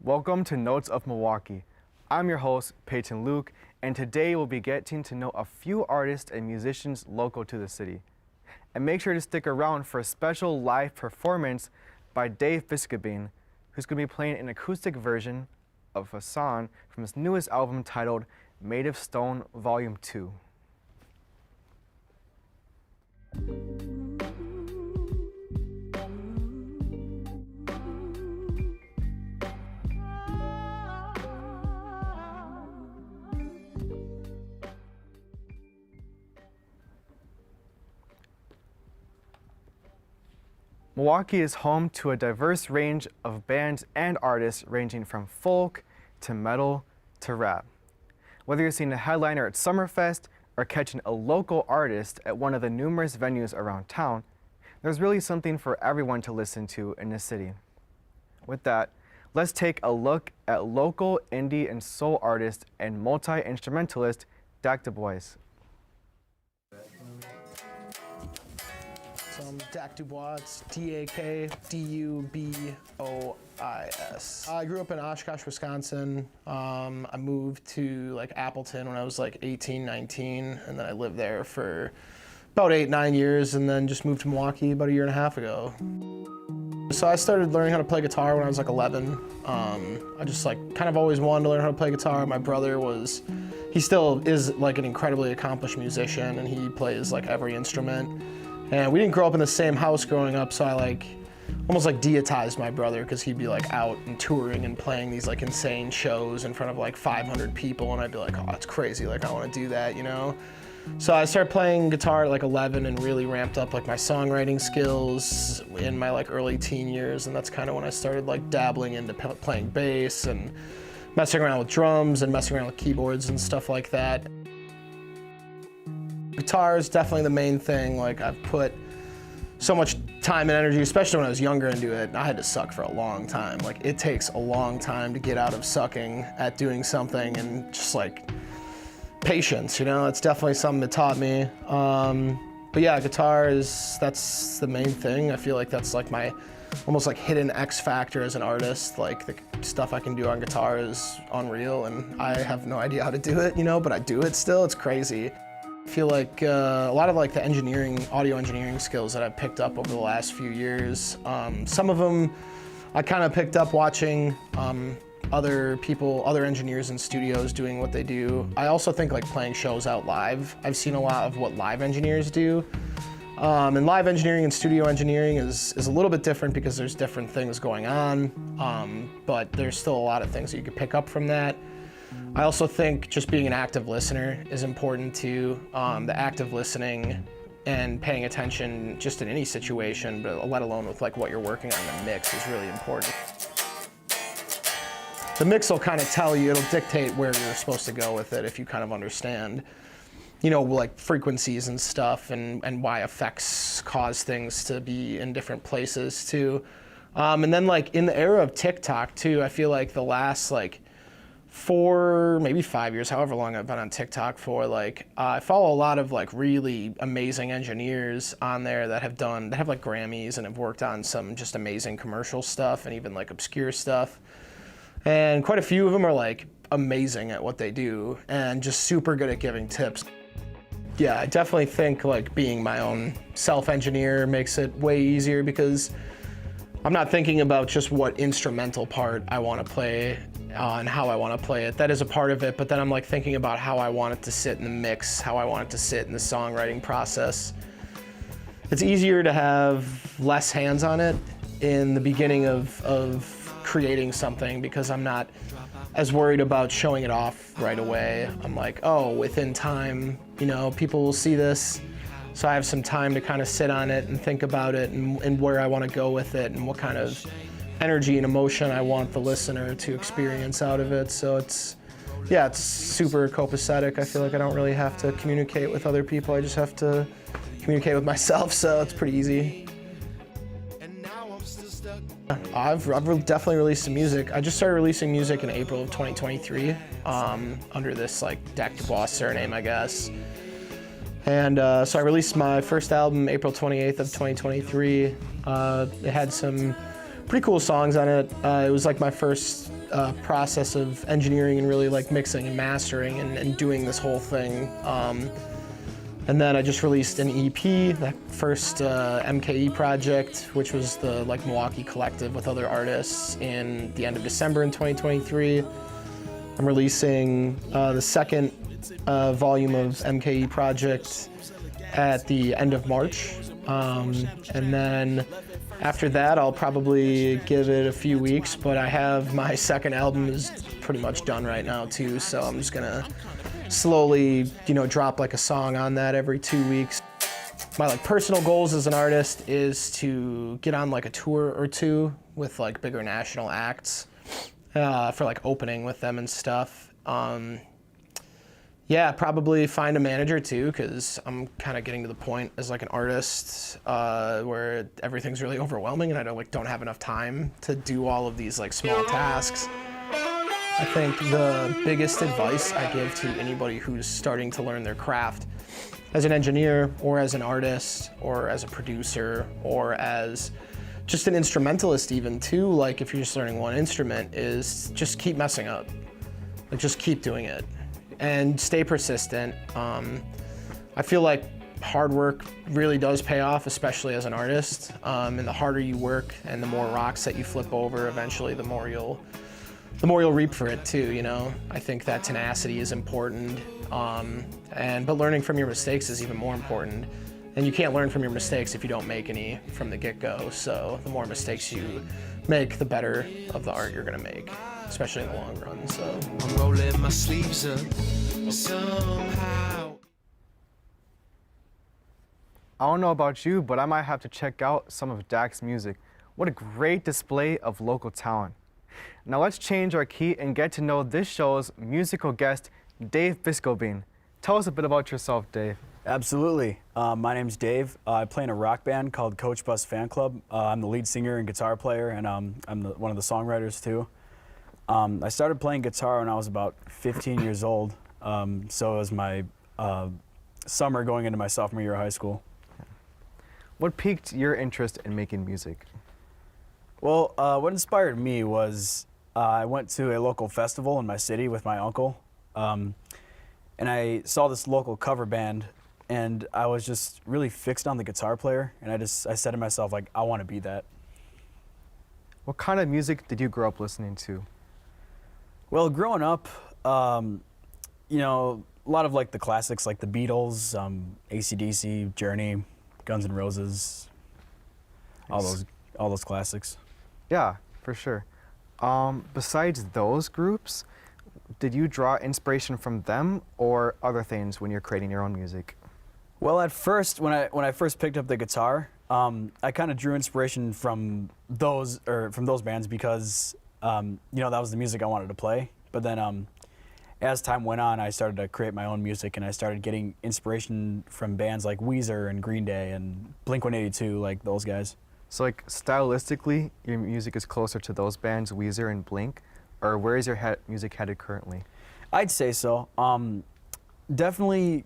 Welcome to Notes of Milwaukee. I'm your host, Peyton Luke, and today we'll be getting to know a few artists and musicians local to the city. And make sure to stick around for a special live performance by Dave Biscobine, who's going to be playing an acoustic version of a song from his newest album titled Made of Stone Volume 2. Milwaukee is home to a diverse range of bands and artists ranging from folk to metal to rap. Whether you're seeing a headliner at Summerfest or catching a local artist at one of the numerous venues around town, there's really something for everyone to listen to in this city. With that, let's take a look at local indie and soul artist and multi-instrumentalist Dak Du Bois. So I'm Dak Du Bois, it's D-A-K-D-U-B-O-I-S. I grew up in Oshkosh, Wisconsin. I moved to Appleton when I was 18, 19, and then I lived there for about 8, 9 years, and then just moved to Milwaukee about 1.5 years ago. So I started learning how to play guitar when I was 11. I just kind of always wanted to learn how to play guitar. My brother he still is an incredibly accomplished musician, and he plays every instrument. And we didn't grow up in the same house growing up, so I almost deitized my brother because he'd be out and touring and playing these insane shows in front of 500 people, and I'd be like, oh, that's crazy, I want to do that, you know? So I started playing guitar at 11 and really ramped up my songwriting skills in my early teen years, and that's kind of when I started dabbling into playing bass and messing around with drums and messing around with keyboards and stuff like that. Guitar is definitely the main thing. I've put so much time and energy, especially when I was younger, into it. I had to suck for a long time. It takes a long time to get out of sucking at doing something, and just patience, you know? It's definitely something that taught me. But yeah, guitar that's the main thing. I feel that's my almost hidden X factor as an artist. The stuff I can do on guitar is unreal, and I have no idea how to do it, you know, but I do it still. It's crazy. I feel a lot of the audio engineering skills that I've picked up over the last few years, some of them I kind of picked up watching other engineers in studios doing what they do. I also think playing shows out live. I've seen a lot of what live engineers do. And live engineering and studio engineering is a little bit different because there's different things going on, but there's still a lot of things that you could pick up from that. I also think just being an active listener is important too. The active listening and paying attention just in any situation, but let alone with what you're working on the mix, is really important. The mix will kind of tell you, it'll dictate where you're supposed to go with it if you kind of understand, you know, frequencies and stuff, and why effects cause things to be in different places too. And then in the era of TikTok too, I feel the last 4, maybe 5 years, however long I've been on TikTok for, I follow a lot of really amazing engineers on there that have Grammys and have worked on some just amazing commercial stuff and even obscure stuff. And quite a few of them are amazing at what they do and just super good at giving tips. Yeah, I definitely think being my own self-engineer makes it way easier because I'm not thinking about just what instrumental part I want to play and how I want to play it. That is a part of it, but then I'm thinking about how I want it to sit in the mix, how I want it to sit in the songwriting process. It's easier to have less hands on it in the beginning of creating something because I'm not as worried about showing it off right away. I'm oh, within time, you know, people will see this. So I have some time to kind of sit on it and think about it and where I want to go with it and what kind of energy and emotion I want the listener to experience out of it. So it's super copacetic. I feel I don't really have to communicate with other people. I just have to communicate with myself, so it's pretty easy. I've definitely released some music. I just started releasing music in April of 2023 under this Dak Du Bois surname, I guess. And so I released my first album April 28th of 2023. It had some pretty cool songs on it. It was like my first process of engineering and really like mixing and mastering and doing this whole thing. And then I just released an EP, that first MKE project, which was the like Milwaukee collective with other artists, in the end of December in 2023. I'm releasing the second volume of MKE project at the end of March. And then after that, I'll probably give it a few weeks, but I have my second album is pretty much done right now too, so I'm just gonna slowly, drop like a song on that every 2 weeks. My like personal goals as an artist is to get on like a tour or two with like bigger national acts for like opening with them and stuff. Yeah, probably find a manager too, because I'm kind of getting to the point as like an artist where everything's really overwhelming and I don't have enough time to do all of these like small tasks. I think the biggest advice I give to anybody who's starting to learn their craft as an engineer or as an artist or as a producer or as just an instrumentalist even too, like if you're just learning one instrument, is just keep messing up. Like just keep doing it and stay persistent. I feel like hard work really does pay off, especially as an artist. And the harder you work and the more rocks that you flip over, eventually the more you'll reap for it too, I think that tenacity is important, but learning from your mistakes is even more important. And you can't learn from your mistakes if you don't make any from the get-go. So the more mistakes you make, the better of the art you're gonna make, especially in the long run. So I'm rolling my sleeves up somehow. I don't know about you, but I might have to check out some of Dak's music. What a great display of local talent. Now let's change our key and get to know this show's musical guest, Dave Biscobean. Tell us a bit about yourself, Dave. Absolutely. My name's Dave. I play in a rock band called Coach Busse Fan Club. I'm the lead singer and guitar player, and I'm one of the songwriters too. I started playing guitar when I was about 15 years old, so it was my summer going into my sophomore year of high school. What piqued your interest in making music? Well, what inspired me was I went to a local festival in my city with my uncle, and I saw this local cover band, and I was just really fixed on the guitar player, and I said to myself, like, I want to be that. What kind of music did you grow up listening to? Well, growing up, a lot of like the classics, like the Beatles, AC/DC, Journey, Guns N' Roses, Nice. all those classics. Yeah, for sure. Besides those groups, did you draw inspiration from them or other things when you're creating your own music? Well, at first, when I first picked up the guitar, I kind of drew inspiration from those bands because that was the music I wanted to play. But then as time went on, I started to create my own music, and I started getting inspiration from bands like Weezer and Green Day and Blink-182, like those guys. So like stylistically, your music is closer to those bands, Weezer and Blink, or where is your music headed currently? I'd say so. Definitely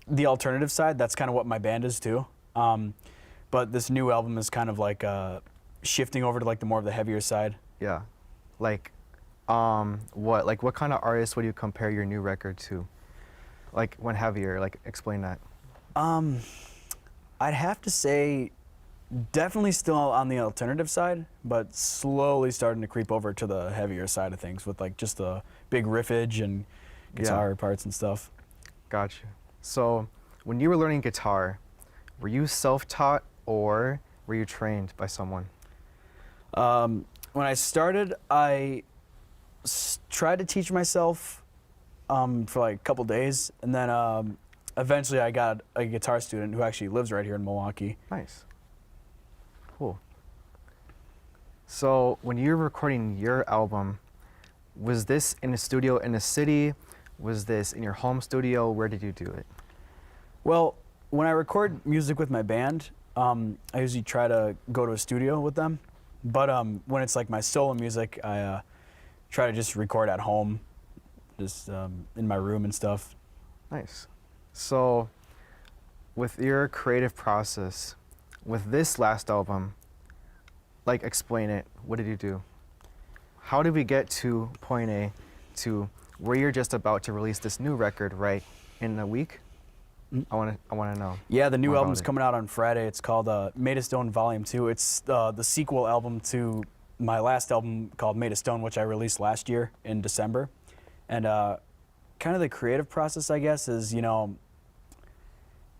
the alternative side. That's kind of what my band is too. But this new album is kind of like shifting over to like the more of the heavier side. Yeah. Like, what kind of artists would you compare your new record to? Like when heavier, like explain that. I'd have to say definitely still on the alternative side, but slowly starting to creep over to the heavier side of things with like just the big riffage and guitar parts and stuff. Gotcha. So when you were learning guitar, were you self-taught or were you trained by someone? When I started, I tried to teach myself for like a couple days, and then eventually I got a guitar student who actually lives right here in Milwaukee. Nice. Cool. So when you were recording your album, was this in a studio in a city? Was this in your home studio? Where did you do it? Well, when I record music with my band, I usually try to go to a studio with them. But when it's like my solo music, I try to just record at home, just in my room and stuff. Nice. So with your creative process, with this last album, like explain it. What did you do? How did we get to point A to where you're just about to release this new record right in a week? I want to know. Yeah, the new more about album's it. coming out on Friday. It's called Made of Stone Volume 2. It's the sequel album to my last album called Made of Stone, which I released last year in December. And kind of the creative process, I guess, is, you know,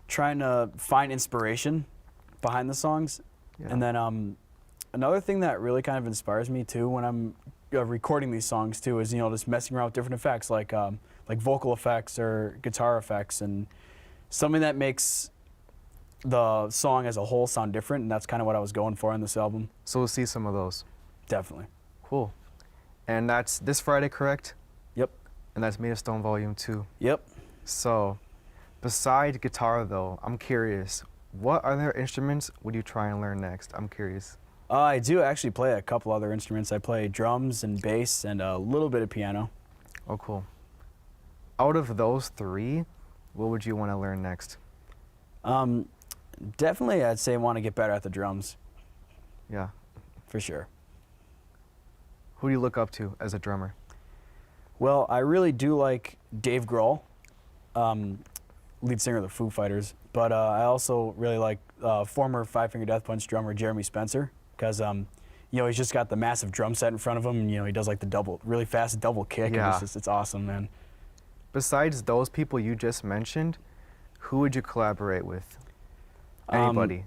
trying to find inspiration behind the songs. Yeah. And then another thing that really kind of inspires me, too, when I'm recording these songs, too, is, you know, just messing around with different effects, like vocal effects or guitar effects, and something that makes the song as a whole sound different, and that's kind of what I was going for on this album. So we'll see some of those. Definitely. Cool. And that's this Friday, correct? Yep. And that's Made of Stone Volume 2. Yep. So, besides guitar though, I'm curious, what other instruments would you try and learn next? I'm curious. I do actually play a couple other instruments. I play drums and bass and a little bit of piano. Oh, cool. Out of those three, what would you want to learn next? Definitely, I'd say want to get better at the drums, Yeah. for sure. Who do you look up to as a drummer? Well, I really do like Dave Grohl, lead singer of the Foo Fighters, but I also really like former Five Finger Death Punch drummer Jeremy Spencer, because you know, he's just got the massive drum set in front of him, and you know, he does like the really fast double kick. Yeah. And it's awesome, man. Besides those people you just mentioned, who would you collaborate with? Anybody?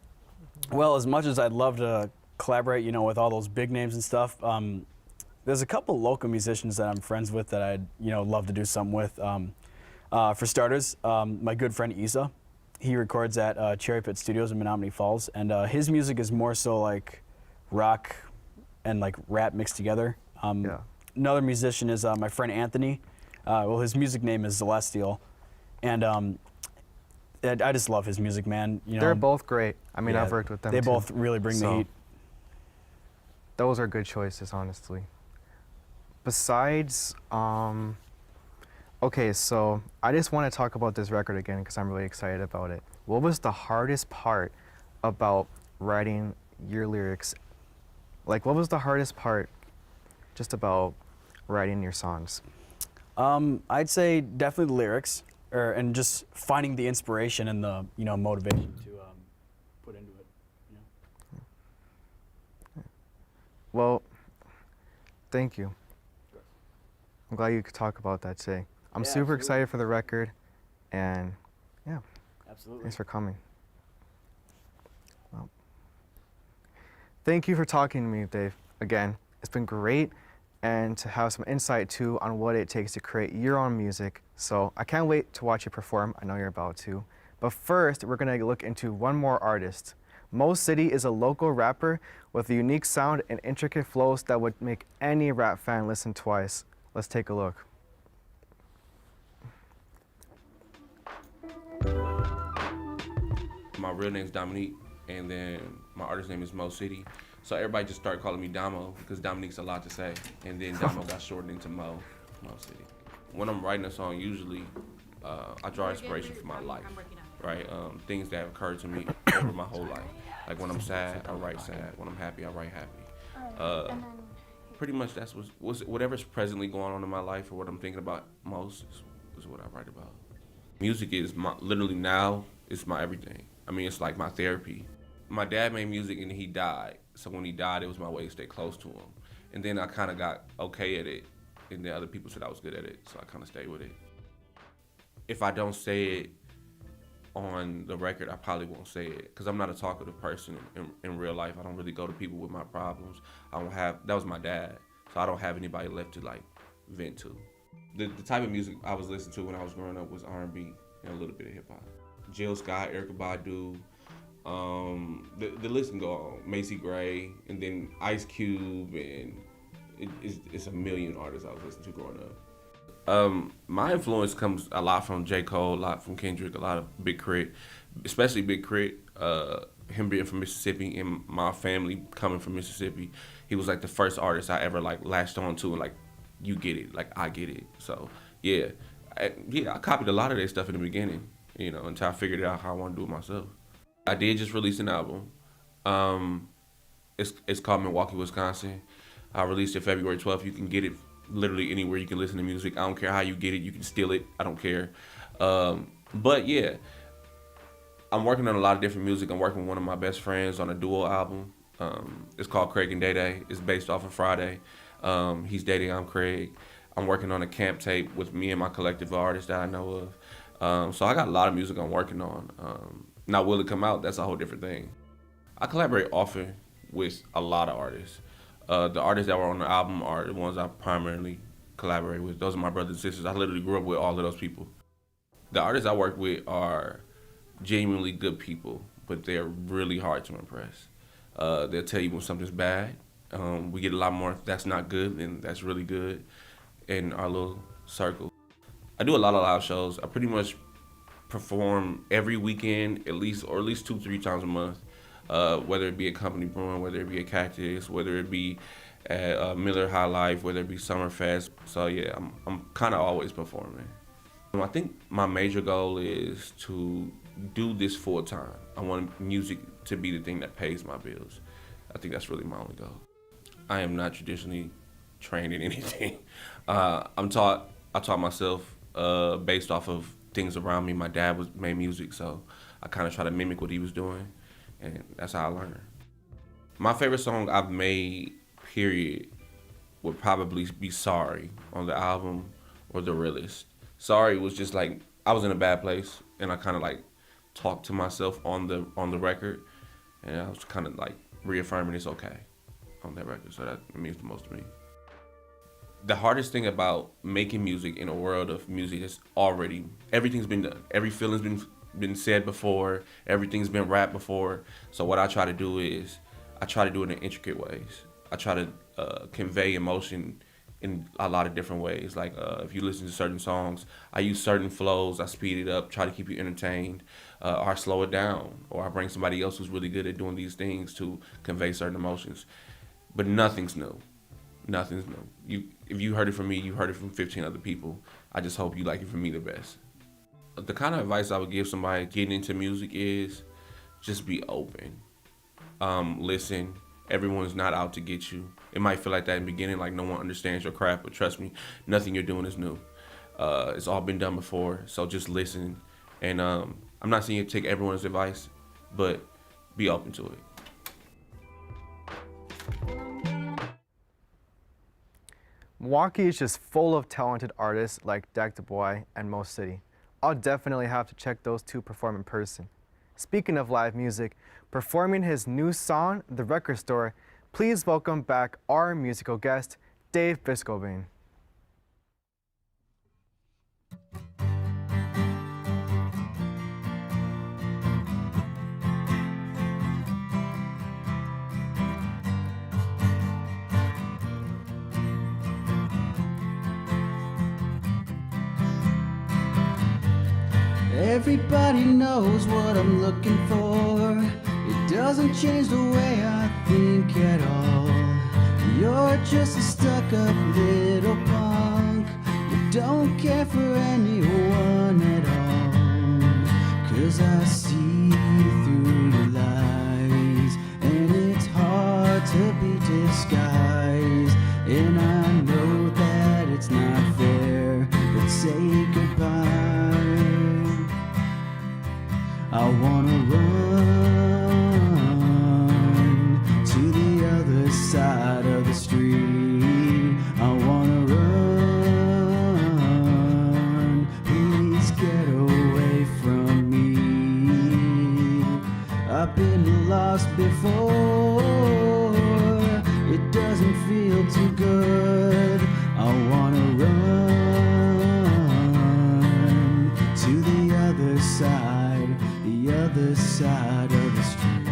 Well, as much as I'd love to collaborate, you know, with all those big names and stuff, there's a couple local musicians that I'm friends with that I'd, you know, love to do something with. For starters, my good friend Isa, he records at Cherry Pit Studios in Menominee Falls, and his music is more so like rock and like rap mixed together. Yeah. Another musician is my friend Anthony. Well, his music name is Celestial, and I just love his music, man. You know, They're both great. I mean, yeah, I've worked with them They too. both really bring the So, heat. Those are good choices, honestly. Besides, okay, so I just want to talk about this record again because I'm really excited about it. What was the hardest part about writing your lyrics? Like, what was the hardest part just about writing your songs? I'd say definitely the lyrics, and just finding the inspiration and the, you know, motivation to put into it. You know? Well, thank you. I'm glad you could talk about that today. I'm Yeah, super absolutely. excited for the record, and yeah, Absolutely. thanks for coming. Well, thank you for talking to me, Dave. Again, it's been great, and to have some insight too on what it takes to create your own music. So I can't wait to watch you perform. I know you're about to. But first, we're gonna look into one more artist. Mo City is a local rapper with a unique sound and intricate flows that would make any rap fan listen twice. Let's take a look. My real name's Dominique, and then my artist name is Mo City. So everybody just started calling me Damo because Dominique's a lot to say, and then Damo got shortened into Mo City. When I'm writing a song, usually I draw inspiration from my life, right? Things that have occurred to me over my whole life. Like when I'm sad, I write sad. When I'm happy, I write happy. Pretty much that's whatever's presently going on in my life or what I'm thinking about most is what I write about. Music is literally now, it's my everything. I mean, it's like my therapy. My dad made music and he died. So when he died, it was my way to stay close to him. And then I kind of got okay at it. And then other people said I was good at it. So I kind of stayed with it. If I don't say it on the record, I probably won't say it. Because I'm not a talkative person in real life. I don't really go to people with my problems. That was my dad. So I don't have anybody left to like vent to. The type of music I was listening to when I was growing up was R&B and a little bit of hip hop. Jill Scott, Erykah Badu, the list can go on. Macy Gray, and then Ice Cube, and it's a million artists I was listening to growing up. My influence comes a lot from J. Cole, a lot from Kendrick, a lot of Big Crit, especially Big Crit. Him being from Mississippi and my family coming from Mississippi, he was like the first artist I ever like latched on to and like, you get it, like I get it. So yeah, I copied a lot of their stuff in the beginning, you know, until I figured out how I want to do it myself. I did just release an album. It's called Milwaukee, Wisconsin. I released it February 12th. You can get it literally anywhere you can listen to music. I don't care how you get it. You can steal it. I don't care. But yeah, I'm working on a lot of different music. I'm working with one of my best friends on a duo album. It's called Craig and Day Day. It's based off of Friday. He's Day, I'm Craig. I'm working on a camp tape with me and my collective of artists that I know of. So I got a lot of music I'm working on. Now, will it come out? That's a whole different thing. I collaborate often with a lot of artists. The artists that were on the album are the ones I primarily collaborate with. Those are my brothers and sisters. I literally grew up with all of those people. The artists I work with are genuinely good people, but they're really hard to impress. They'll tell you when something's bad. We get a lot more if that's not good, and that's really good in our little circle. I do a lot of live shows. I pretty much perform every weekend, at least 2-3 times a month. Whether it be a Company Brewing, whether it be a Cactus, whether it be at Miller High Life, whether it be Summerfest. So yeah, I'm kind of always performing. I think my major goal is to do this full time. I want music to be the thing that pays my bills. I think that's really my only goal. I am not traditionally trained in anything. I taught myself based off of things around me. My dad made music, so I kind of try to mimic what he was doing, and that's how I learned. My favorite song I've made, period, would probably be Sorry on the album or The Realest. Sorry was just like, I was in a bad place, and I kind of like talked to myself on the record, and I was kind of like reaffirming it's okay on that record, so that means the most to me. The hardest thing about making music in a world of music is everything's been done. Every feeling's been said before, everything's been rapped before. So what I try to do is, I try to do it in intricate ways. I try to convey emotion in a lot of different ways. Like if you listen to certain songs, I use certain flows, I speed it up, try to keep you entertained, or I slow it down, or I bring somebody else who's really good at doing these things to convey certain emotions. But nothing's new. Nothing's new. If you heard it from me, you heard it from 15 other people. I just hope you like it from me the best. The kind of advice I would give somebody getting into music is just be open. Listen, everyone's not out to get you. It might feel like that in the beginning, like no one understands your craft, but trust me, nothing you're doing is new. It's all been done before, so just listen. And I'm not saying you take everyone's advice, but be open to it. Milwaukee is just full of talented artists like Dak DuBois and Mo City. I'll definitely have to check those two perform in person. Speaking of live music, performing his new song, The Record Store, please welcome back our musical guest, Dave Biscobane. Everybody knows what I'm looking for. It doesn't change the way I think at all. You're just a stuck-up little punk. You don't care for anyone at all. 'Cause I see through your lies, and it's hard to be disguised. And I know that it's not fair, but say goodbye. I wanna run to the other side of the street. I wanna run, please get away from me. I've been lost before, it doesn't feel too good. I wanna run to the other side of the street.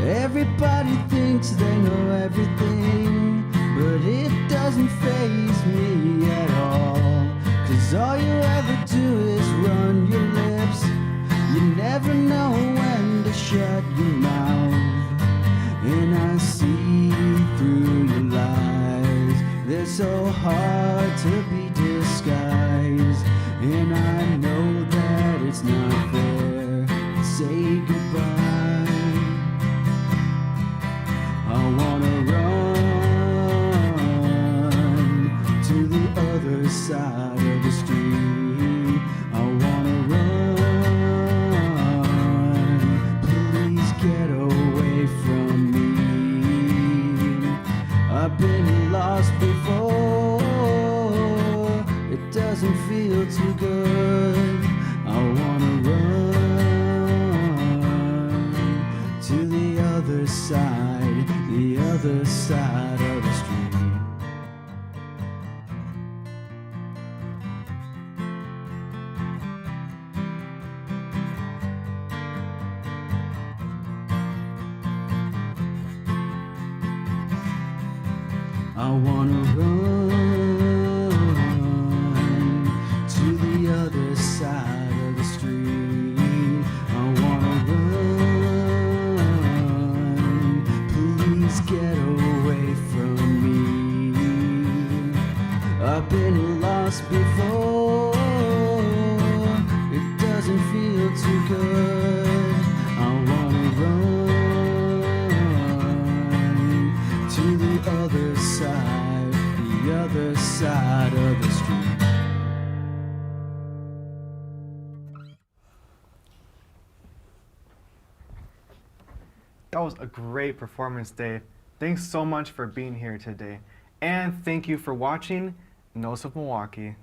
Everybody thinks they know everything, but it doesn't faze me at all. 'Cause all you ever do is run your lips. You never know when to shut your mouth. And I see through your lies. They're so hard to be disguised. And I know that it's not fair. Say other side of the street. I wanna run to the other side of the street. I wanna run, please get away from me. I've been lost before, it doesn't feel too good. I wanna run to the other side of the street. That was a great performance, Dave. Thanks so much for being here today. And thank you for watching Notes of Milwaukee.